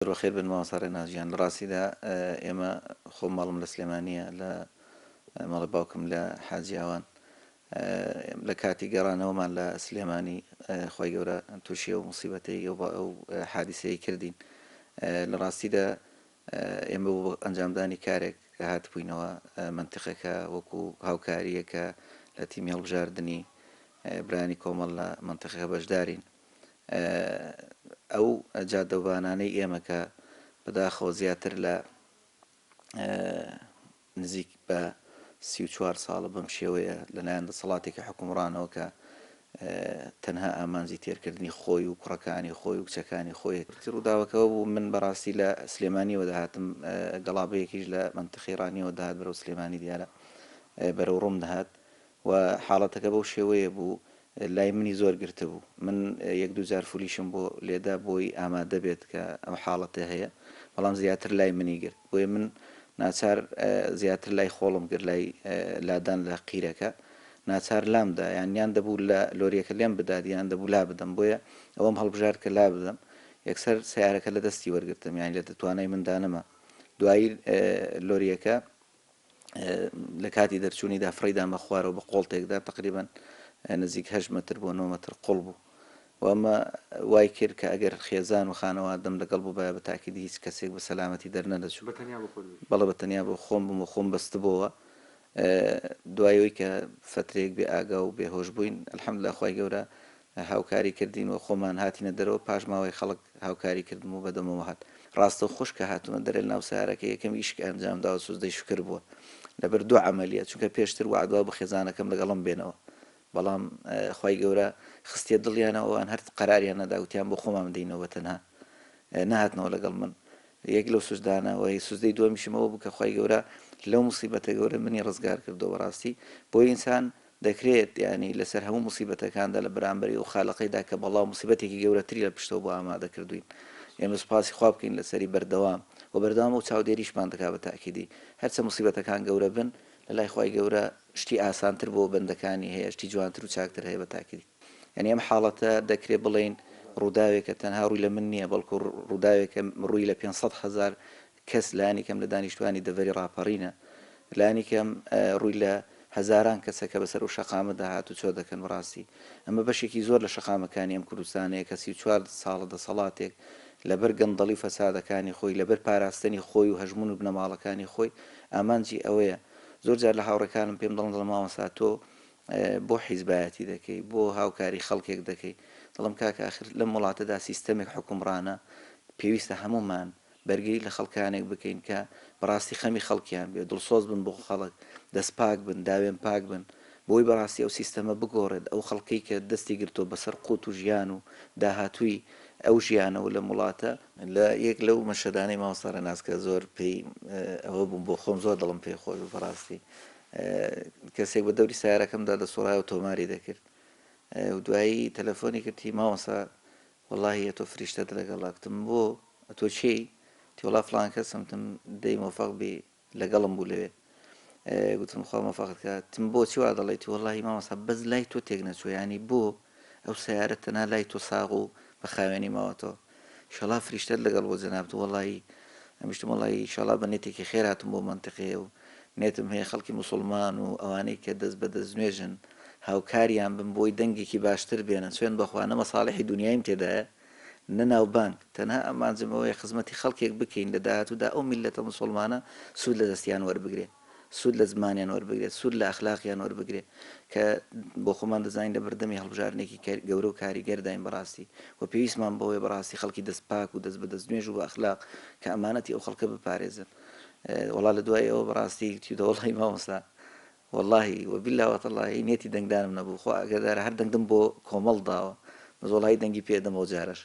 بخێر بن مامۆستا نازیان لە ڕاستیدا ئێمە خۆم ماڵم لە سلێمانیە لە ماڵی باوکم لە حاجیاوان لە کاتی گەڕانەوەمان لە سلێمانی خی گەورە تووشی و موسیبەتەی ئەو حادیسەیە کردین لە ڕاستیدا ئێمە بۆ ئەنجامدانی کارێک کە هاتبووینەوە منتیقەکە وەکو هاوکاریەکە لە تیمی هەڵبژاردننی برانی کۆمەڵ لە منتیقەکە بەشدارین ئەو جادەوبانانەی ئێمە کە بەداخەوە زیاتر لە نزیک بە 34 ساڵە بەم شێوەیە لەلایەن دەسەڵاتێکی حکومڕانەوە کە تەنها ئامانجی تێرکردنی خۆی و کوڕەکانی خۆی و کچەکانی خۆی ڕووداوەکەەوە بوو من بەڕاستی لە سلێمانیەوە داهاتم گەڵابەیەکیش لە منتخیڕانیەوە داهات بەرەو سلێمانی دیارە بەرەو ڕوم دەهات و حاڵەتەکە بەو شێوەیە بوو لای منی زۆر گرتە بوو من یەک دوو جار فولیشم بۆ لێدا بۆی ئامادە بێت کە ئەم حاڵەتە هەیە بەڵام زیاتر لای منی گرت بۆیە من ناچار زیاتر لای خۆڵم کرد لای لادان لە قیرەکە ناچار لامدا یان دەبوو لە لۆریەکە لێم بدات یان دەبوو لا بدەم بۆیە ئەوەم هەڵبژار کە لا بدەم یەکسەر سیارەکە لە دەستی وەرگرتم یان لە دەتوانای مندانەمە دوایی لۆریەکە لە کاتی دەرچوونیدا فڕیدامە خوارەوە بە قۆڵتێکدا تقریبان نزیک 8 متر بۆ 9 متر قوڵ بوو وەمە وای کرد کە ئەگەر خێزان و خانەوە دەم لەگەڵ بوو بە تاکیدی هیچ کەسێک بە سەلامەتی دەرنەدەچوو بەڵە بەتەنیا بۆ خۆم بووم و خۆم بەستبەوە دوایەوەی کە فترێک بێ ئاگا و بێهۆش بووین ئەلحەمدولیلا خی گەورە هاوکاری کردین و خۆمان هاتینە دەرەوە پاش ماوەی خەڵک هاوکاری کردم و بەدەمەوە هات ڕاستە خوشکە هاتوونە دەرێ ناو سارەکە یەکەم ئیشکە ئەنجامدا و سوزدەی شکر بووە لەبەر دوو عملیات چونکە پێشتر وعدوا بە خێزانەکەم لەگەڵم بێنەوە بەڵام خی گەورە خستێ دڵیانەوەوان هەر قەراریان نەداوتیان بۆ خۆمان بدەینەوە تەنها نهاتنەوە لەگەڵ من یەک لەو سوزدانەوەی سوزدەی دووەمیشمەوە بوو کە خی گەورە لەو موسیبەتە گەورە منی ڕزگار کردەوە ڕاستی بۆی ئینسان دەکرێت ینی لەسەر هەموو موسیبەتەکاندا لە بەرامبەری و خاڵقیدا کە بەڵاو موسیبەتێکی گەورەتری لە پشتەوە بۆ ئامادەکردوین ئێمە سوپاسی خوا بکەین لەسەری بەردەوام و بەردەوام و چاودێریشمان دەکا بە تاکیدی هەرچە موسیبەتەکان گەورە بن لە لای خی گەورە شتی ئاسانتر بۆ بەندەکانی هەیە شتی جوانتر و چاکتر هەیە بە تاکیدی یعنی ئەم حاڵەتە دەکرێت بڵێن ڕووداوێکە تەنها ڕووی لە من نییە بەڵکو ڕووداوێکە ڕووی لە 500,000 کەس لانی کەم لە دانیشتوانی دەڤەری ڕاپەڕینە لانی کەم ڕووی لە هەزاران کەسەکە بەسەر و شەقامەدا هات و چۆ دەکەن ڕاستی ئەمە بەشێکی زۆر لە شەقامەکانی ئەم کوردستانەیە کە 34 ساڵە دەسەڵاتێک لەبەر گەندەڵی فەسادەکانی خۆی لەبەر پاراستنی خۆی و هەژمون و بنەماڵەکانی خۆی ئامانجی ئەوەیە زۆر جار لە هاوڕەکانم پێم دەڵێن مامۆستا تۆ بۆ حیزبایەتی دەکەی بۆ هاوکاری خەڵکێک دەکەی دەڵم کاکە ئاخر لەم وڵاتەدا سیستەمێک حکومڕانە پێویستە هەمومان بەرگری لە خەڵکانێک بکەین کە بەڕاستی خەمی خەڵکیان بێ دڵسۆز بن بۆ خەڵک دەست پاک بن داوێن پاک بن بۆی بەڕاستی ئەو سیستەمە بگۆڕێت ئەو خەڵکی کە دەستی گرتۆ بەسەر قوت و ژیان و داهاتووی ئەو ژیانەوە لە وڵاتە لە یەک لەو مەشەدانەی مامۆستا ناسکە زۆر پێی ئەوە بووم بۆ خۆم زۆر دڵم پێی خۆش بەڕاستی کەسێک بە دەوری سیارەکەمدا دەسوڕای و تۆماری دەکرد و دوایی تەلەفۆنی کردی مامۆستا وەڵاهی تۆ فریشتەت لەگەڵاکتم بۆ تۆ چی تیوەڵا فلان کەسمتم دەی مۆفەق بی لەگەڵم بوو لەوێ گوتم خوا مۆفەقت کاتم بۆ چی وا دەڵێتی وەڵاهی مامۆستا بەس لای تۆ تێک نەچوە ینی بۆ ئەو سیارە تەنها لای تۆ ساغ و بە خاوێنی ماوەتەوە شەڵا فریشتەت لەگەڵ بۆ جەنابەت وەڵاهی ئەمیشتم وەڵاهی شەڵا بە نێتێکی خێر هاتم بۆ منتیقەیە و نێتم هەیە خەڵکی موسڵمان و ئەوانەی کە دەست بە دەست نوێژن هاوکاریان بم بۆی دەنگێکی باشتر بێنن سوێن بەخوا نە مەساڵحی دنیایم تێدایە نەناو بانک تەنها ئەمانجمەوەی خزمەتی خەڵکێک بکەین لە داهاتوودا ئەو میلەتە مسلمانە سوود لە دەستیان وەربگرێت سوود لە زمانیان وەربگرێت سوود لە ئەخلاقیان وەربگرێت کە بۆ خۆمان دەزانین لە بەردەمی هەڵبژارنێکی گەورە و کاریگەرداین بەڕاستی و پێویستمان بەوەی بەڕاستی خەڵکی دەست پاک و دەست بە دەست نوێژ و بە ئەخلاق کە ئەمانەتی ئەو خەڵکە بپارێزن وەڵا لە دوای ئەوە بەڕاستی تیودە وەڵی مامۆستا واللهی وبالله وتەڵاهی نێتی دەنگدانم نەبوو خوا ئەگەردارە هەر دەنگدم بۆ کۆمەڵ داوە بەزۆڵایی دەنگی پێدەمەوە جارش